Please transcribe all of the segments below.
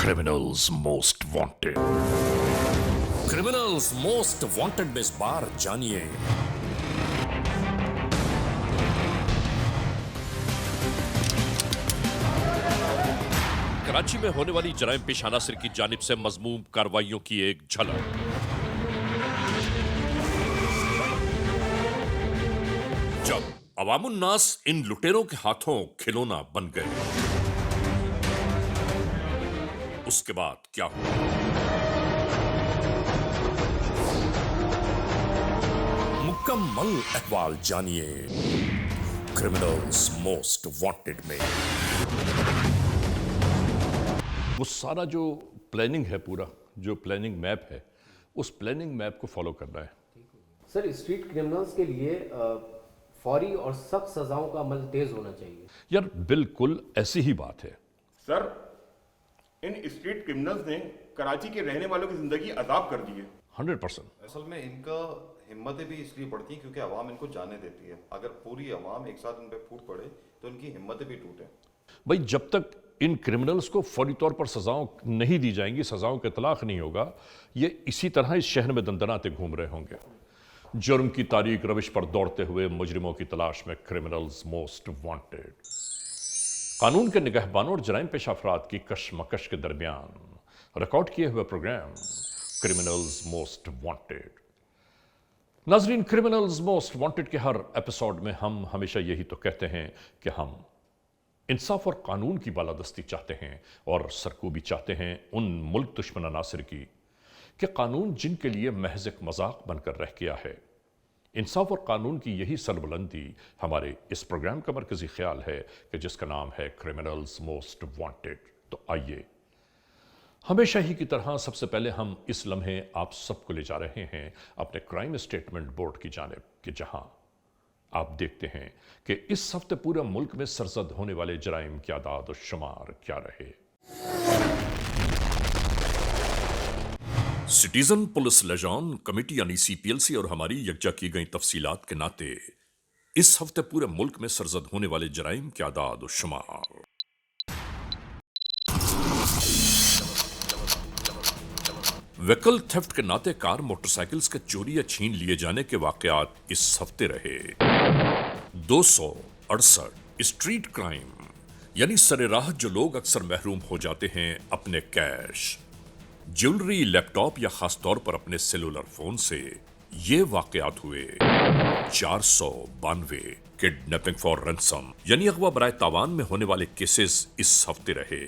criminals most wanted. Criminals most wanted में इस बार जानिए कराची में होने वाली जराइम पेश अनासर की जानिब से मजमूम कार्रवाइयों की एक झलक। जब अवामुन्नास इन लुटेरों के हाथों खिलौना बन गए, उसके बाद क्या हुआ? मुकम्मल अहवाल जानिए क्रिमिनल्स मोस्ट वांटेड में। वो सारा जो प्लानिंग है, पूरा जो प्लानिंग मैप है, उस प्लानिंग मैप को फॉलो करना है। सर, स्ट्रीट क्रिमिनल्स के लिए फौरी और सख्त सजाओं का अमल तेज होना चाहिए। यार बिल्कुल ऐसी ही बात है सर। इन स्ट्रीट क्रिमिनल्स ने कराची के रहने वालों की जिंदगी अजाब कर दी है। 100%। असल में इनका हिम्मतें भी इसलिए बढ़ती हैं क्योंकि अवाम इनको जाने देती है। अगर पूरी अवाम एक साथ इन पे फूट पड़े तो इनकी हिम्मतें भी टूटे। भाई जब तक इन क्रिमिनल्स को फौरी तौर पर सजाओं नहीं दी जाएंगी, सजाओं का इतलाक नहीं होगा, ये इसी तरह इस शहर में दंदनाते घूम रहे होंगे, जुर्म की तारीख रविश पर दौड़ते हुए मुजरिमों की तलाश में क्रिमिनल्स मोस्ट वांटेड। कानून के निगहबानों और जराइम पेशा अफराद की कशमकश के दरमियान रिकॉर्ड किए हुए प्रोग्राम क्रिमिनल्स मोस्ट वांटेड। नाजरीन, क्रिमिनल्स मोस्ट वांटेड के हर एपिसोड में हम हमेशा यही तो कहते हैं कि हम इंसाफ और कानून की बालादस्ती चाहते हैं और सरकूबी चाहते हैं उन मुल्क दुश्मन अनासिर की कि कानून जिनके लिए महज एक मजाक बनकर रह गया है। इंसाफ और कानून की यही सरबुलंदी हमारे इस प्रोग्राम का मरकजी ख्याल है कि जिसका नाम है क्रिमिनल्स मोस्ट वांटेड। तो आइए, हमेशा ही की तरह सबसे पहले हम इस लम्हे आप सबको ले जा रहे हैं अपने क्राइम स्टेटमेंट बोर्ड की जानिब, कि जहां आप देखते हैं कि इस हफ्ते पूरे मुल्क में सरजद होने वाले जराइम की आदाद और शुमार क्या रहे। सिटीजन पुलिस लेजॉन कमेटी यानी सीपीएलसी और हमारी यकजा की गई तफसीलात के नाते इस हफ्ते पूरे मुल्क में सरजद होने वाले जराइम की आदाद और शुमार। व्हीकल थेफ्ट के नाते कार मोटरसाइकिल्स के चोरी या छीन लिए जाने के वाकयात इस हफ्ते रहे 268। स्ट्रीट क्राइम यानी सरेराह जो लोग अक्सर महरूम हो जाते हैं अपने कैश, ज्वेलरी, लैपटॉप या खास तौर पर अपने सेलुलर फोन से, ये वाकयात हुए 492। किडनैपिंग फॉर रैंसम यानी अगवा बराए तावान में होने वाले केसेस इस हफ्ते रहे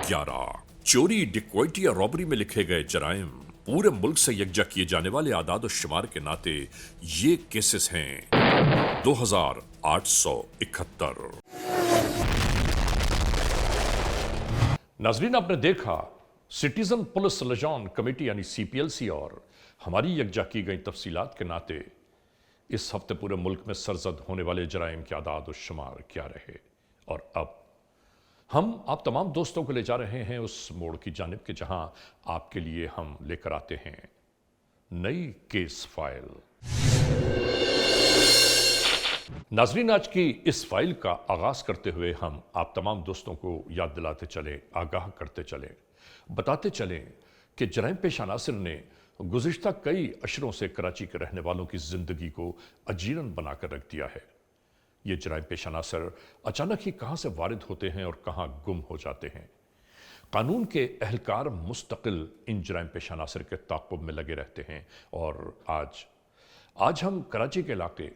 11। चोरी, डिक्वाइटी या रॉबरी में लिखे गए जराइम पूरे मुल्क से यकजा किए जाने वाले आदाद और शुमार के नाते ये केसेस हैं 2871। नाजरीन, आपने देखा सिटीजन पुलिस लेजॉन कमेटी यानी सीपीएलसी और हमारी यकजा की गई तफसीलात के नाते इस हफ्ते पूरे मुल्क में सरजद होने वाले जराइम के आदाद और शुमार क्या रहे। और अब हम आप तमाम दोस्तों को ले जा रहे हैं उस मोड़ की जानिब के जहां आपके लिए हम लेकर आते हैं नई केस फाइल। नाजरीन, आज की इस फाइल का आगाज करते हुए हम आप तमाम दोस्तों को याद दिलाते चले, आगाह करते चले, बताते चले कि जराइम पेश अनासिर ने गुज़िश्ता कई अशरों से कराची के रहने वालों की जिंदगी को अजीरन बनाकर रख दिया है। ये जराइम पेश अनासर अचानक ही कहां से वारिद होते हैं और कहां गुम हो जाते हैं। कानून के एहलकार मुस्तकिल इन जराइम पेश अनासर के ताक़ुब में लगे रहते हैं। और आज हम कराची के इलाके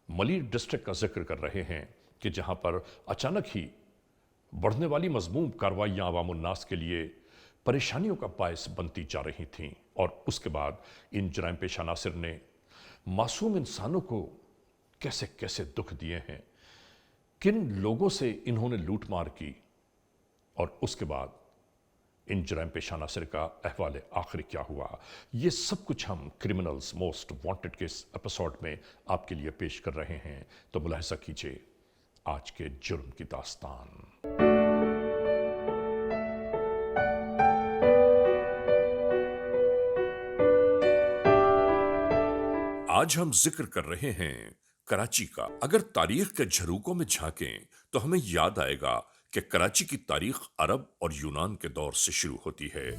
मलिर डिस्ट्रिक्ट का जिक्र कर रहे हैं कि जहां पर अचानक ही बढ़ने वाली मजमूम कार्रवाइयाँ अवामुन्नास के लिए परेशानियों का बायस बनती जा रही थीं। और उसके बाद इन जराइम पेश अनासर ने मासूम इंसानों को कैसे कैसे दुख दिए हैं, किन लोगों से इन्होंने लूटमार की, और उसके बाद इन जराइम पेश अनासर का अहवाल आखिर क्या हुआ, ये सब कुछ हम क्रिमिनल्स मोस्ट वांटेड के इस एपिसोड में आपके लिए पेश कर रहे हैं। तो मुलाहिजा कीजिए आज के जुर्म की दास्तान। आज हम जिक्र कर रहे हैं कराची का। अगर तारीख के झरोकों में झांकें तो हमें याद आएगा کہ کراچی کی تاریخ عرب اور یونان کے دور سے شروع ہوتی ہے۔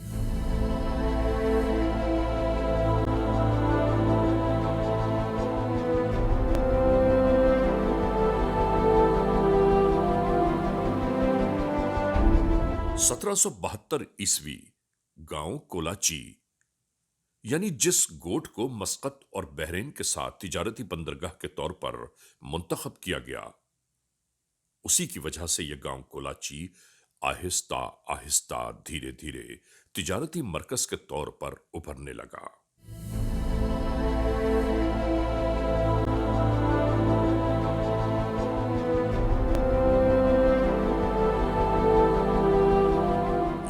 سترہ سو 72 گاؤں کولاچی، یعنی جس گوٹ کو مسقط اور بحرین کے ساتھ تجارتی بندرگاہ کے طور پر منتخب کیا گیا، اسی کی وجہ سے یہ گاؤں کولاچی آہستہ آہستہ دھیرے دھیرے تجارتی مرکز کے طور پر ابھرنے لگا۔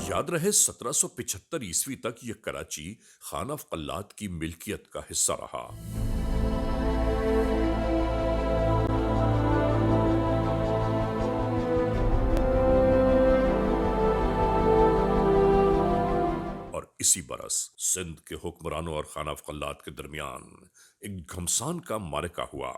یاد رہے 1775 تک یہ کراچی خان آف قلات کی ملکیت کا حصہ رہا۔ اور اسی برس سندھ کے حکمرانوں اور خان آف قلات کے درمیان ایک گھمسان کا معرکہ ہوا۔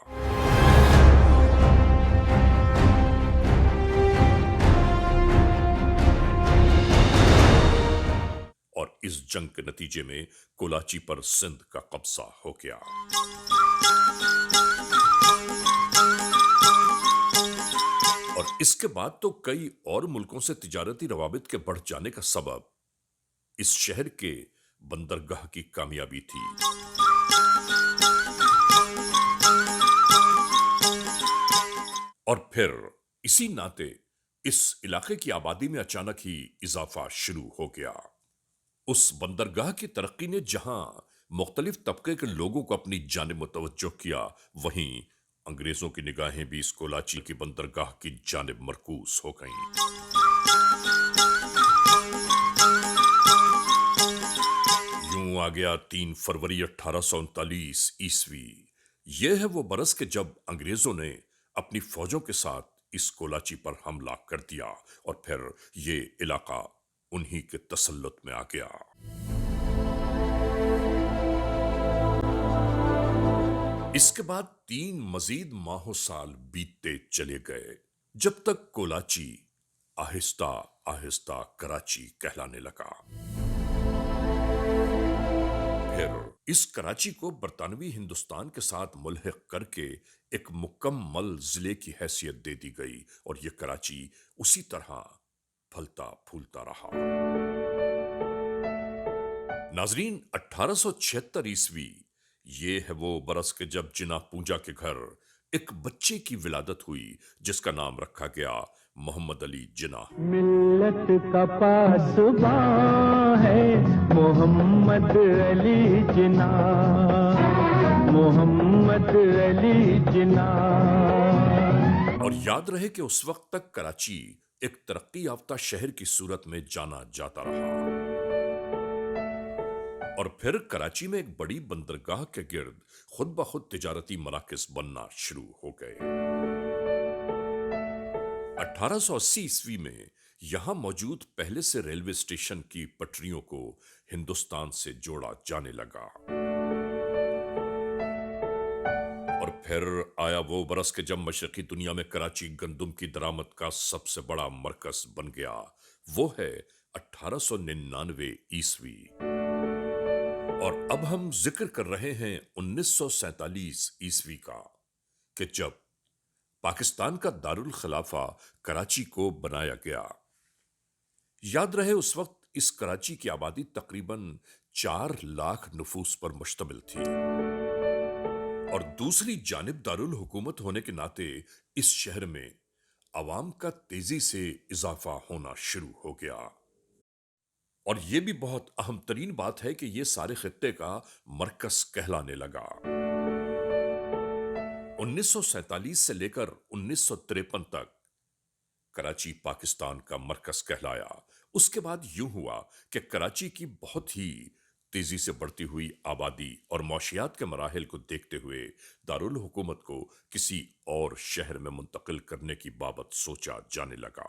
اور اس جنگ کے نتیجے میں کولاچی پر سندھ کا قبضہ ہو گیا۔ اور اس کے بعد تو کئی اور ملکوں سے تجارتی روابط کے بڑھ جانے کا سبب اس شہر کے بندرگاہ کی کامیابی تھی۔ اور پھر اسی ناطے اس علاقے کی آبادی میں اچانک ہی اضافہ شروع ہو گیا۔ اس بندرگاہ کی ترقی نے جہاں مختلف طبقے کے لوگوں کو اپنی جانب متوجہ کیا، وہیں انگریزوں کی نگاہیں بھی اس کولاچی کی بندرگاہ کی جانب مرکوز ہو گئیں۔ یوں آ گیا 3 فروری 1839۔ یہ ہے وہ برس کہ جب انگریزوں نے اپنی فوجوں کے ساتھ اس کولاچی پر حملہ کر دیا اور پھر یہ علاقہ انہی کے تسلط میں آ گیا۔ اس کے بعد 3 مزید ماہ و سال بیتتے چلے گئے، جب تک کولاچی آہستہ آہستہ کراچی کہلانے لگا۔ پھر اس کراچی کو برطانوی ہندوستان کے ساتھ ملحق کر کے ایک مکمل ضلع کی حیثیت دے دی گئی، اور یہ کراچی اسی طرح پھلتا پھولتا رہا۔ ناظرین، 1876 یہ ہے وہ برس کہ جب جناح پونجا کے گھر ایک بچے کی ولادت ہوئی جس کا نام رکھا گیا محمد علی جناح۔ ملت کا پاسباں ہے محمد علی جناح، محمد علی جناح۔ اور یاد رہے کہ اس وقت تک کراچی ایک ترقی یافتہ شہر کی صورت میں جانا جاتا رہا، اور پھر کراچی میں ایک بڑی بندرگاہ کے گرد خود بخود تجارتی مراکز بننا شروع ہو گئے۔ 1880 میں یہاں موجود پہلے سے ریلوے اسٹیشن کی پٹریوں کو ہندوستان سے جوڑا جانے لگا۔ اور پھر آیا وہ برس کہ جب مشرقی دنیا میں کراچی گندم کی درآمد کا سب سے بڑا مرکز بن گیا، وہ ہے 1899۔ اور اب ہم ذکر کر رہے ہیں 1947 کا، کہ جب پاکستان کا دارالخلافہ کراچی کو بنایا گیا۔ یاد رہے اس وقت اس کراچی کی آبادی تقریباً 4 لاکھ نفوس پر مشتمل تھی، اور دوسری جانب دارالحکومت ہونے کے ناطے اس شہر میں عوام کا تیزی سے اضافہ ہونا شروع ہو گیا۔ اور یہ بھی بہت اہم ترین بات ہے کہ یہ سارے خطے کا مرکز کہلانے لگا۔ 1947 سے لے کر 1953 تک کراچی پاکستان کا مرکز کہلایا۔ اس کے بعد یوں ہوا کہ کراچی کی بہت ہی تیزی سے بڑھتی ہوئی آبادی اور معاشیات کے مراحل کو دیکھتے ہوئے دارالحکومت کو کسی اور شہر میں منتقل کرنے کی بابت سوچا جانے لگا۔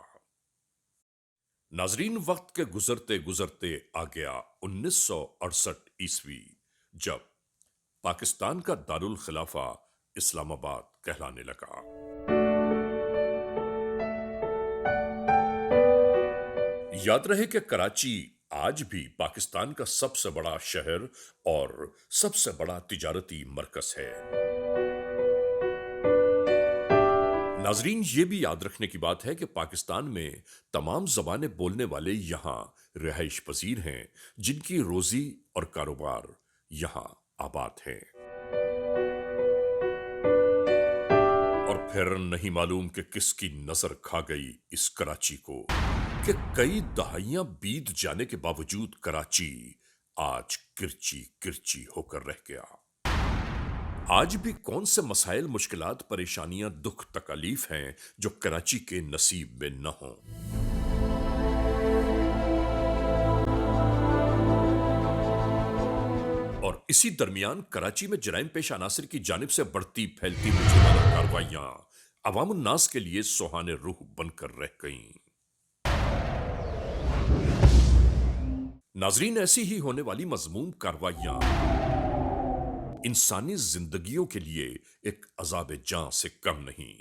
ناظرین، وقت کے گزرتے گزرتے آ گیا 1968، جب پاکستان کا دارالخلافہ اسلام آباد کہلانے لگا۔ याद रहे कि कराची आज भी पाकिस्तान का सबसे बड़ा शहर और सबसे बड़ा तिजारती मरकज है। नाजरीन, ये भी याद रखने की बात है कि पाकिस्तान में तमाम ज़बानें बोलने वाले यहाँ रिहाइश पजीर हैं, जिनकी रोजी और कारोबार यहाँ आबाद है। और फिर नहीं मालूम कि किसकी नजर खा गई इस कराची को कि कई दहाइयां बीत जाने के बावजूद कराची आज किरची किरची होकर रह गया। आज भी कौन से मसाइल, मुश्किलात, परेशानियां, दुख, तकलीफ हैं जो कराची के नसीब में न हों। और इसी दरमियान कराची में जराइम पेश अनासर की जानिब से बढ़ती फैलती मुजरिमाना कार्रवाइयां अवामुन्नास के लिए सुहाने रूह बनकर रह गईं। नाजरीन, ऐसी ही होने वाली मजमूम कार्रवाइयां इंसानी जिंदगियों के लिए एक अजाब जां से कम नहीं।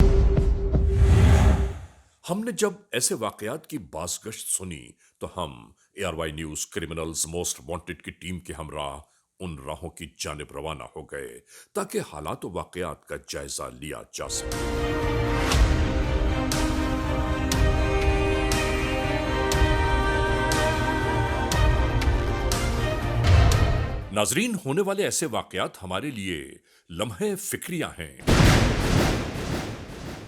हमने जब ऐसे वाकयात की बाज़गश्त सुनी तो हम ARY news criminals most wanted की टीम के हमराह उन राहों की जानिब रवाना हो गए ताकि हालात व वाकयात का जायजा लिया जा सके। नाजरीन, होने वाले ऐसे वाकयात हमारे लिए लम्हे फिक्रियां हैं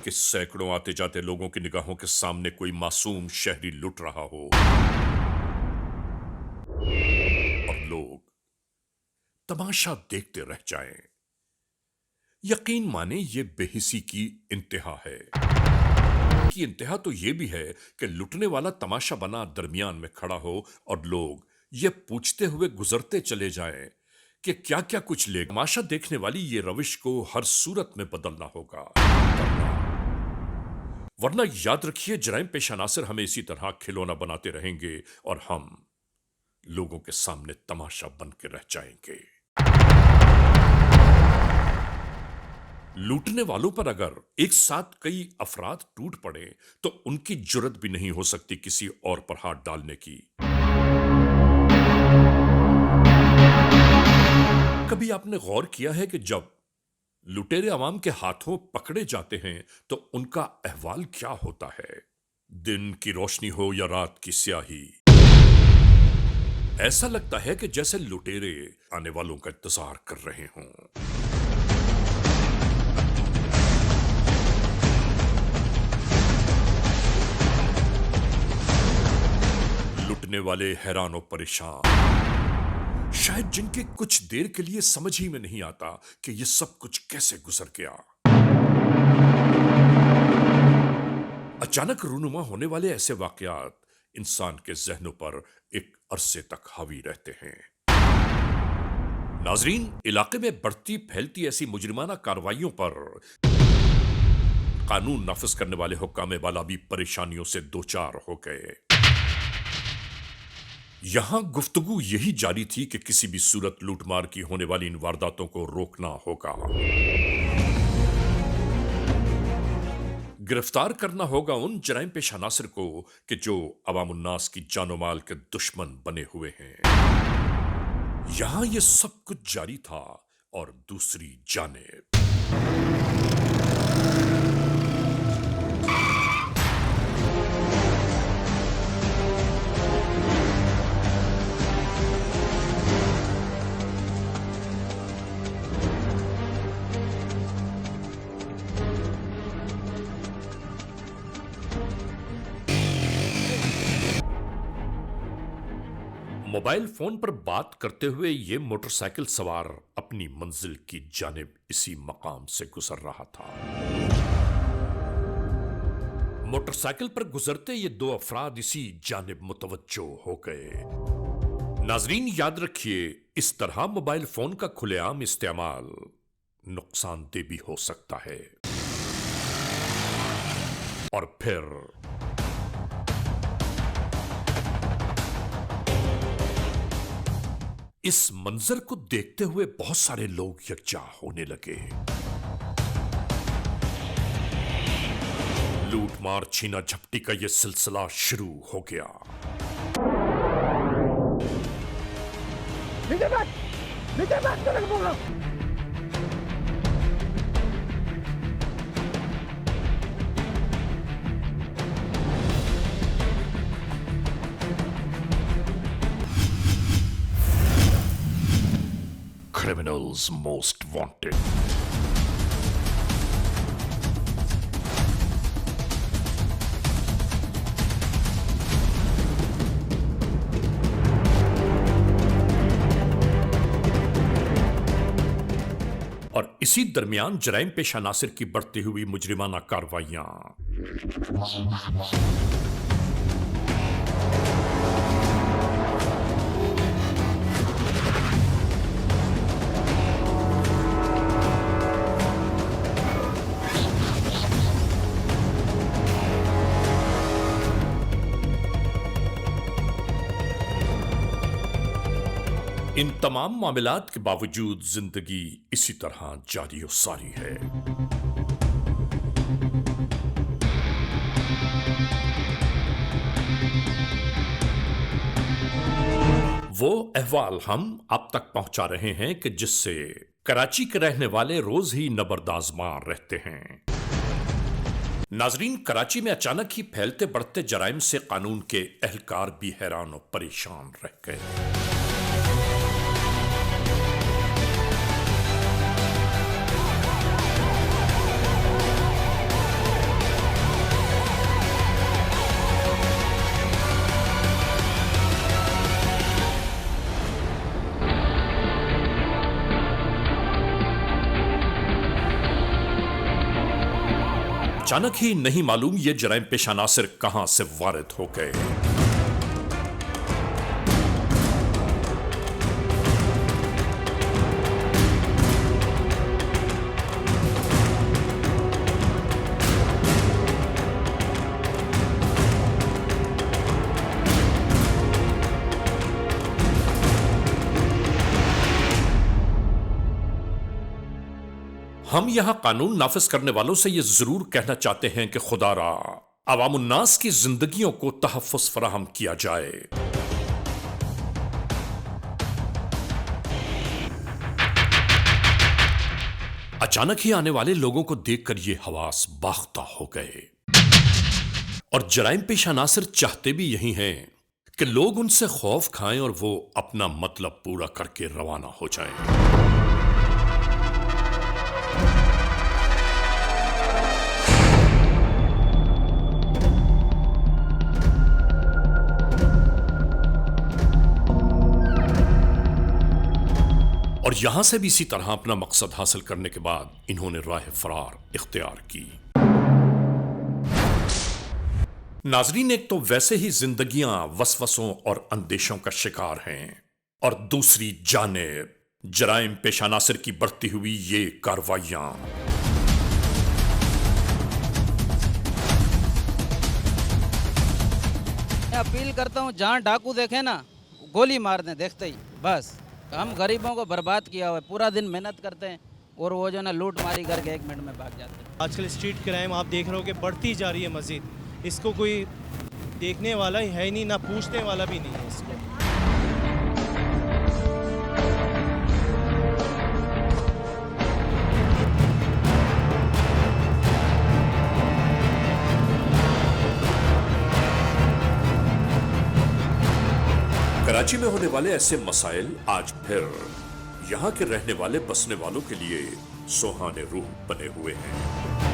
कि सैकड़ों आते जाते लोगों की निगाहों के सामने कोई मासूम शहरी लुट रहा हो और लोग तमाशा देखते रह जाएं। यकीन माने ये बेहिसी की इंतहा है। कि इंतहा तो ये भी है कि लुटने वाला तमाशा बना दरमियान में खड़ा हो और लोग ये पूछते हुए गुजरते चले जाएं कि क्या क्या कुछ ले। तमाशा देखने वाली ये रविश को हर सूरत में बदलना होगा, वरना याद रखिए जराइम पेश अनासर हमें इसी तरह खिलौना बनाते रहेंगे और हम लोगों के सामने तमाशा बन के रह जाएंगे। लूटने वालों पर अगर एक साथ कई अफराद टूट पड़े तो उनकी जुर्रत भी नहीं हो सकती किसी और पर हाथ डालने की। कभी आपने गौर किया है कि जब लुटेरे अवाम के हाथों पकड़े जाते हैं तो उनका अहवाल क्या होता है? दिन की रोशनी हो या रात की स्याही, ऐसा लगता है कि जैसे लुटेरे आने वालों का इंतजार कर रहे हों। लुटने वाले हैरान और परेशान, शायद जिनके कुछ देर के लिए समझ ही में नहीं आता कि यह सब कुछ कैसे गुजर गया। अचानक रूनुमा होने वाले ऐसे वाकयात इंसान के जहनों पर एक अरसे तक हावी रहते हैं। नाजरीन, इलाके में बढ़ती फैलती ऐसी मुजरिमाना कार्रवाइयों पर कानून नाफिज करने वाले हुक्काम वाला भी परेशानियों से दो चार हो गए। यहां गुफ्तगू यही जारी थी कि किसी भी सूरत लूटमार की होने वाली इन वारदातों को रोकना होगा, गिरफ्तार करना होगा उन जराइम पेश अनासर को कि जो अवामुन्नास की जानो माल के दुश्मन बने हुए हैं। यहां यह सब कुछ जारी था और दूसरी जानिब मोबाइल फोन पर बात करते हुए ये मोटरसाइकिल सवार अपनी मंजिल की जानिब इसी मकाम से गुजर रहा था। मोटरसाइकिल पर गुजरते ये दो अफराद इसी जानिब मुतवज्जो हो गए। नाजरीन, याद रखिए, इस तरह मोबाइल फोन का खुलेआम इस्तेमाल नुकसानदेह भी हो सकता है। और फिर इस मंजर को देखते हुए बहुत सारे लोग यकजा होने लगे। लूट मार छीना झपटी का यह सिलसिला शुरू हो गया। Criminals Most Wanted. और इसी दरमियान जराइम पेशा नासिर की बढ़ती हुई मुजरिमाना कार्रवाइयां। इन तमाम मामलात के बावजूद जिंदगी इसी तरह जारी और सारी है। वो अहवाल हम आप तक पहुंचा रहे हैं कि जिससे कराची के रहने वाले रोज ही नबरदाजमार रहते हैं। नाजरीन, कराची में अचानक ही फैलते बढ़ते जराइम से कानून के एहलकार भी हैरान और परेशान रह गए। अचानक ही नहीं मालूम ये जराइम पेशा नासिर कहां से वारिद हो गए। हम यहां कानून नाफिज करने वालों से यह जरूर कहना चाहते हैं कि खुदारा अवामुन्नास की जिंदगियों को तहफ्फुज़ फराहम किया जाए। अचानक ही आने वाले लोगों को देखकर ये हवास बाख्ता हो गए और जराइम पेशा नासिर चाहते भी यही हैं कि लोग उनसे खौफ खाएं और वो अपना मतलब पूरा करके रवाना हो जाएं। और यहां से भी इसी तरह अपना मकसद हासिल करने के बाद इन्होंने राह फरार इख्तियार की। नाजरीन, एक तो वैसे ही जिंदगियां वसवसों और अंदेशों का शिकार हैं और दूसरी जानिब जराइम पेशा नासिर की बढ़ती हुई ये कार्रवाइयां। मैं अपील करता हूँ, जहाँ डाकू देखे ना गोली मार दें देखते ही। बस हम गरीबों को बर्बाद किया हुआ है, पूरा दिन मेहनत करते हैं और वो जो ना लूट मारी करके 1 मिनट में भाग जाते हैं। आजकल स्ट्रीट क्राइम आप देख रहे हो कि बढ़ती जा रही है मज़ीद। इसको कोई देखने वाला ही है नहीं, ना पूछने वाला भी नहीं है इसको। कराची में होने वाले ऐसे मसाइल आज फिर यहां के रहने वाले बसने वालों के लिए सुहाने रूह बने हुए हैं।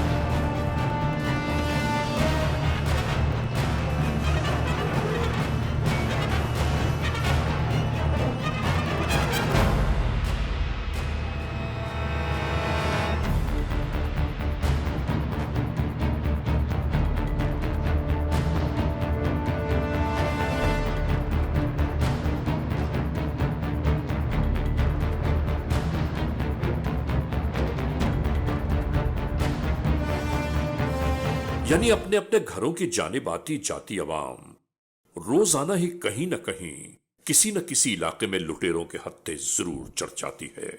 यानी अपने अपने घरों की जानिब आती जाती अवाम रोजाना ही कहीं न कहीं किसी न किसी इलाके में लुटेरों के हत्थे जरूर चढ़ जाती है।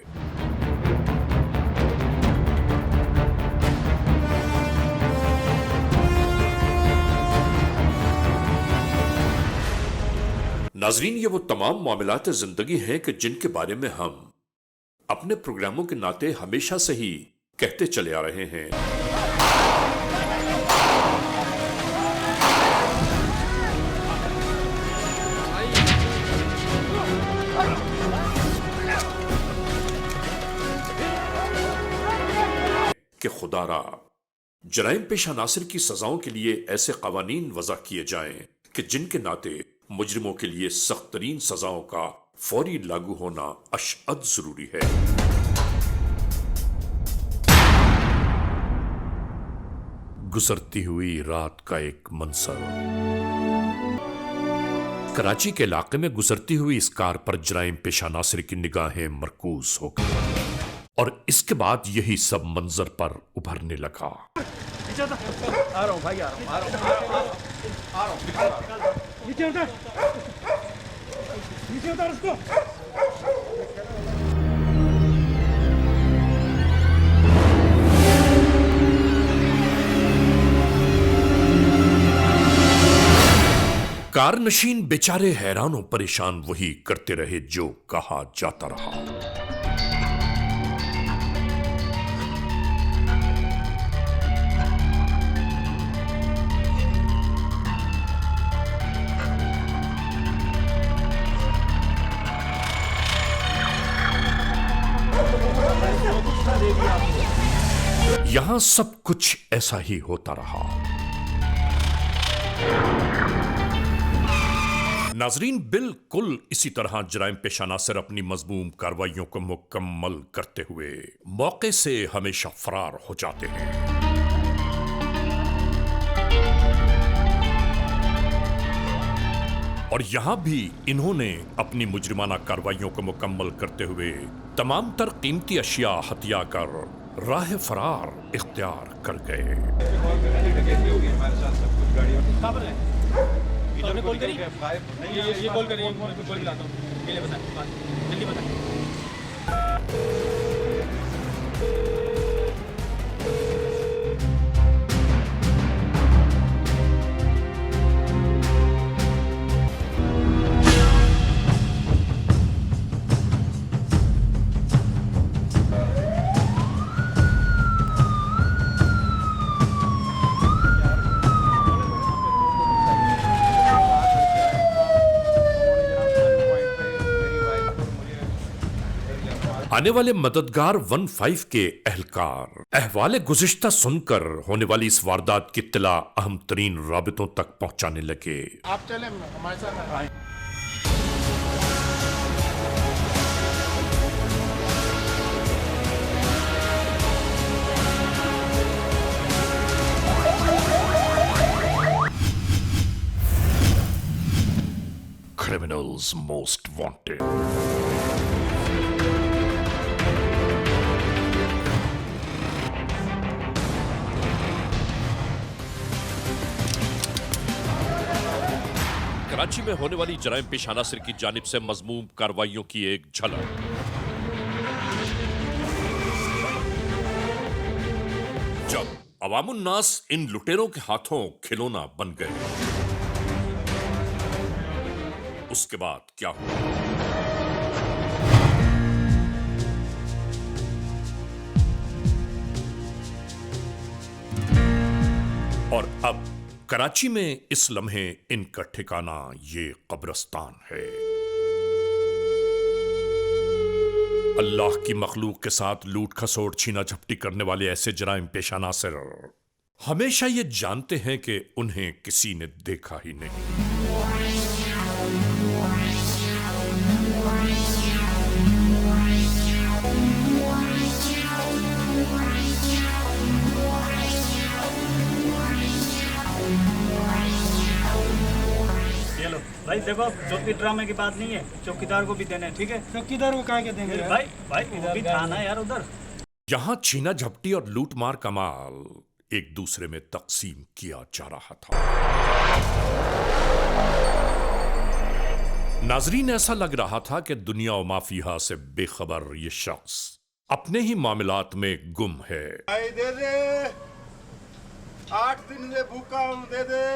नाजरीन, ये वो तमाम मामलात जिंदगी हैं कि जिनके बारे में हम अपने प्रोग्रामों के नाते हमेशा से ही कहते चले आ रहे हैं। कि खुदारा जराइम पेशा नासिर की सजाओं के लिए ऐसे कवानीन वज़ा किए जाएं कि जिनके नाते मुजरिमों के लिए सख्त तरीन सजाओं का फौरी लागू होना अशअद जरूरी है। गुजरती हुई रात का एक मंजर। कराची के इलाके में गुजरती हुई इस कार पर जराइम पेशा नासिर की निगाहें मरकूज हो गई और इसके बाद यही सब मंजर पर उभरने लगा। कार नशीन बेचारे हैरानों परेशान वही करते रहे जो कहा जाता रहा। यहां सब कुछ ऐसा ही होता रहा। नाजरीन, बिल्कुल इसी तरह जराइम पेशा नासिर अपनी मजमूम कार्रवाइयों को मुकम्मल करते हुए मौके से हमेशा फरार हो जाते हैं। और यहां भी इन्होंने अपनी मुजरिमाना कार्रवाइयों को मुकम्मल करते हुए तमाम तर कीमती अशिया हत्या कर राह फरार इख्तियार कर गए। आने वाले मददगार 15 के एहलकार अहवाले गुज़िश्ता सुनकर होने वाली इस वारदात की इत्तला अहम तरीन राबितों तक पहुंचाने लगे। आप चले हमारे साथ आए। Criminals Most Wanted। कराची में होने वाली जराइम पेशा नासिर की जानिब से मजमूम कार्रवाइयों की एक झलक। जब अवामुन्नास इन लुटेरों के हाथों खिलौना बन गए, उसके बाद क्या हुआ? और अब कराची में इस लम्हे इनका ठिकाना ये कब्रिस्तान है। अल्लाह की मखलूक के साथ लूट खसोट छीना झपटी करने वाले ऐसे जराइम पेशा नासिर हमेशा ये जानते हैं कि उन्हें किसी ने देखा ही नहीं। भाई देखो, चौकी ड्रामे की बात नहीं है, चौकीदार को भी देना है, ठीक है? चौकीदार को कहाँ के देंगे भाई? भाई वो भी थाना है यार उधर। यहां छीना झपटी और लूटमार का माल एक दूसरे में तकसीम किया जा रहा था। नाजरीन, ऐसा लग रहा था कि दुनिया और माफिया से बेखबर ये शख्स अपने ही मामलात में गुम है। दे दे, 8 दिन से भूखा हूँ, दे दे।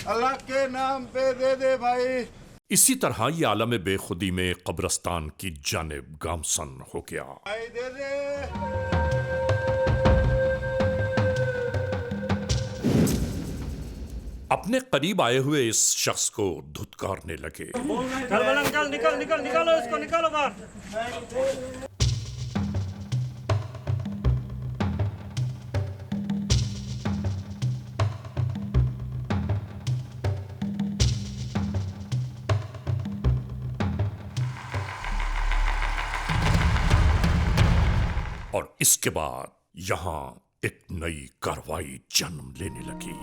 अल्लाह के नाम पे दे दे भाई। इसी तरह ये आलम बेखुदी में कब्रस्तान की जानिब गामसन हो गया। भाई दे दे। अपने करीब आए हुए इस शख्स को धुतकारने लगे। निकालो इसको, निकालो बाहर। और इसके बाद यहां एक नई कार्रवाई जन्म लेने लगी।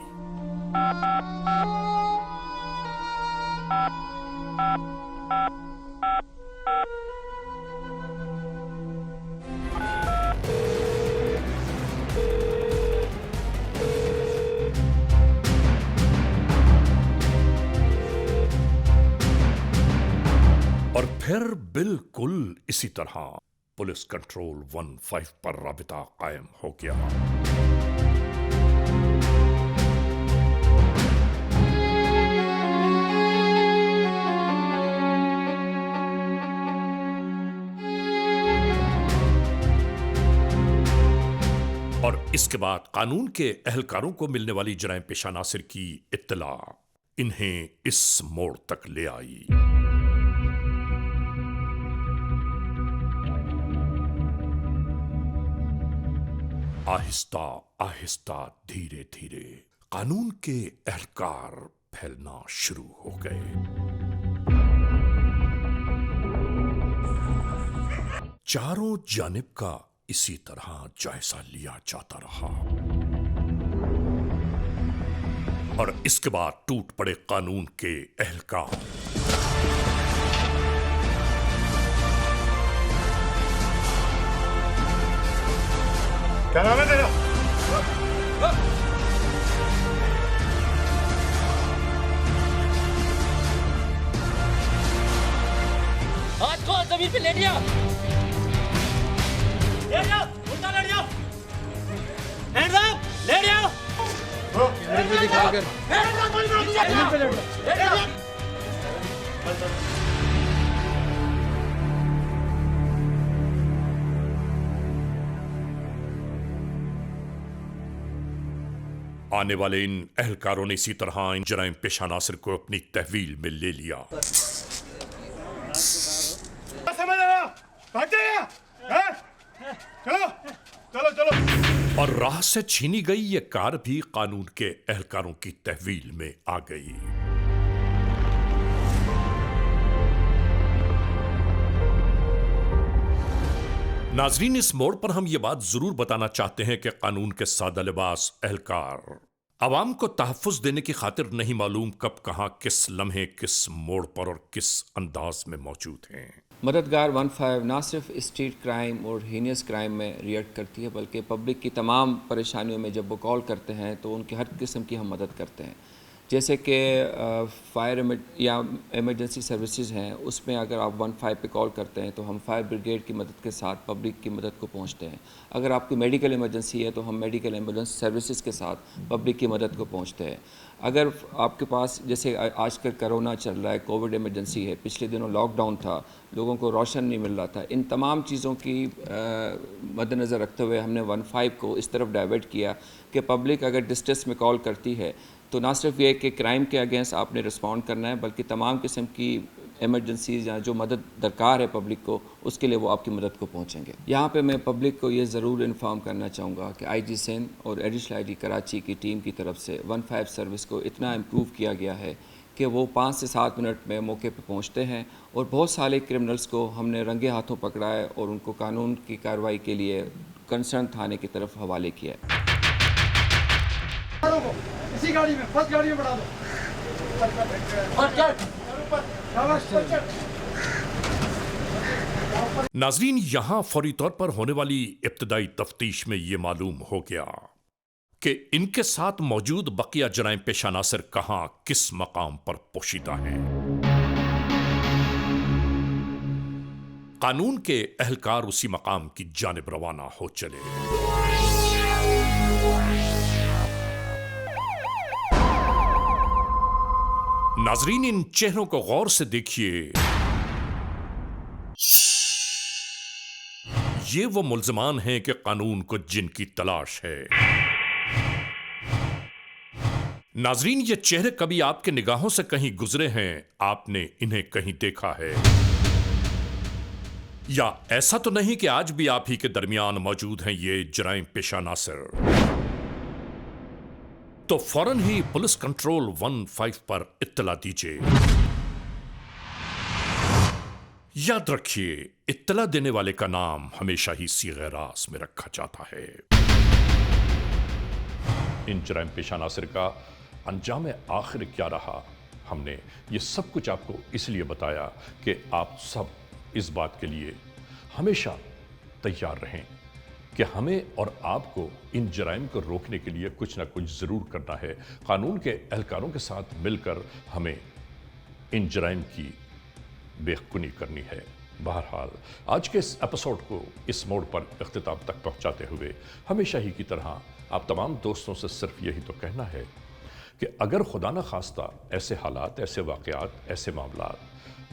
और फिर बिल्कुल इसी तरह पुलिस कंट्रोल 15 पर राबिता कायम हो गया। और इसके बाद कानून के एहलकारों को मिलने वाली जराइम पेशा नासिर की इत्तला इन्हें इस मोड़ तक ले आई। आहिस्ता आहिस्ता धीरे धीरे कानून के एहलकार फैलना शुरू हो गए। चारों जानिब का इसी तरह जायजा लिया जाता रहा और इसके बाद टूट पड़े कानून के एहलकार। क्या नाम है तेरा? हाथ को जमीन पे लेट जाओ, उल्टा लेट जाओ, हैंड्स अप, लेट जाओ। आने वाले इन एहलकारों ने इसी तरह इन जराइम पेशा नासिर को अपनी तहवील में ले लिया। समझ रहा? भाग जाइए। चलो चलो चलो। और राह से छीनी गई ये कार भी कानून के एहलकारों की तहवील में आ गई। नाजरीन, इस मोड़ पर हम ये बात जरूर बताना चाहते हैं कि कानून के सादा लिबास एहलकार आवाम को तहफ़्फ़ुज़ देने की खातिर नहीं मालूम कब कहां किस लम्हे किस मोड़ पर और किस अंदाज में मौजूद हैं। मददगार 15 ना सिर्फ स्ट्रीट क्राइम और हीनियस क्राइम में रिएक्ट करती है बल्कि पब्लिक की तमाम परेशानियों में जब वो कॉल करते हैं तो उनकी हर किस्म की हम मदद करते हैं। जैसे कि फायर या इमरजेंसी सर्विसेज हैं, उसमें अगर आप 15 पे कॉल करते हैं तो हम फायर ब्रिगेड की मदद के साथ पब्लिक की मदद को पहुंचते हैं। अगर आपकी मेडिकल इमरजेंसी है तो हम मेडिकल एम्बुलेंस सर्विसेज के साथ पब्लिक की मदद को पहुंचते हैं। अगर आपके पास जैसे आजकल कोरोना चल रहा है, कोविड इमरजेंसी है, पिछले दिनों लॉकडाउन था, लोगों को रोशन नहीं मिल रहा था, इन तमाम चीज़ों की मद्देनज़र रखते हुए हमने 15 को इस तरफ डाइवर्ट किया कि पब्लिक अगर डिस्ट्रेस में कॉल करती है तो ना सिर्फ ये कि क्राइम के अगेंस्ट आपने रिस्पॉन्ड करना है बल्कि तमाम किस्म की एमरजेंसीज या जो मदद दरकार है पब्लिक को, उसके लिए वो आपकी मदद को पहुंचेंगे। यहाँ पे मैं पब्लिक को ये ज़रूर इन्फॉर्म करना चाहूँगा कि IG सिंध और एडिशनल IG कराची की टीम की तरफ से 15 सर्विस को इतना इम्प्रूव किया गया है कि वो 5 से 7 मिनट में मौके पे पहुँचते हैं और बहुत सारे क्रिमिनल्स को हमने रंगे हाथों पकड़ा है और उनको कानून की कार्रवाई के लिए कंसर्न थाने की तरफ हवाले किया है। इसी गाड़ी में, फर्स्ट गाड़ी में बढ़ा दो। नाजरीन, यहां फौरी तौर पर होने वाली इब्तदाई तफ्तीश में यह मालूम हो गया कि इनके साथ मौजूद बकिया जराइम पेशा नासिर कहां किस मकाम पर पोशीदा हैं। कानून के एहलकार उसी मकाम की जानिब रवाना हो चले। नाजरीन, इन चेहरों को गौर से देखिए। ये वो मुल्ज़िमान हैं कि कानून को जिनकी तलाश है। नाजरीन, ये चेहरे कभी आपके निगाहों से कहीं गुजरे हैं, आपने इन्हें कहीं देखा है, या ऐसा तो नहीं कि आज भी आप ही के दरमियान मौजूद हैं ये जराइम पेशा नासिर? तो फौरन ही पुलिस कंट्रोल 15 पर इत्तला दीजिए। याद रखिए, इत्तला देने वाले का नाम हमेशा ही सीगे रास में रखा जाता है। इन जराइम पेशा नासिर का अंजाम आखिर क्या रहा, हमने ये सब कुछ आपको इसलिए बताया कि आप सब इस बात के लिए हमेशा तैयार रहें कि हमें और आपको इन जराइम को रोकने के लिए कुछ ना कुछ ज़रूर करना है। कानून के एहलकारों के साथ मिलकर हमें इन जराइम की बेखुनी करनी है। बहरहाल, आज के इस एपिसोड को इस मोड़ पर इख्तिताम तक पहुंचाते हुए हमेशा ही की तरह आप तमाम दोस्तों से सिर्फ यही तो कहना है कि अगर खुदा न खास्ता ऐसे हालात, ऐसे वाक़यात, ऐसे मामलात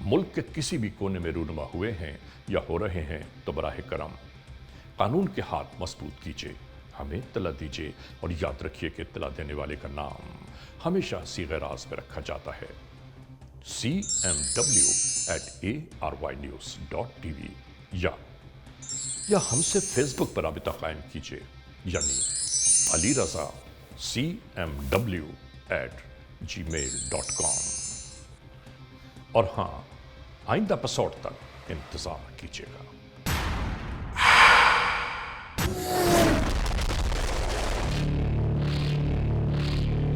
मुल्क के किसी भी कोने में रूनुमा हुए हैं या हो रहे हैं, तो बराह करम कानून के हाथ मजबूत कीजिए, हमें इत्तला दीजिए और याद रखिए कि इत्तला देने वाले का नाम हमेशा सीगे राज में रखा जाता है। cmw@arYnews.tv या हमसे फेसबुक पर राबिता कायम कीजिए, यानी अली रजा cmw@gmail.com। और हाँ, आइंदा एपिसोड तक इंतजार कीजिएगा।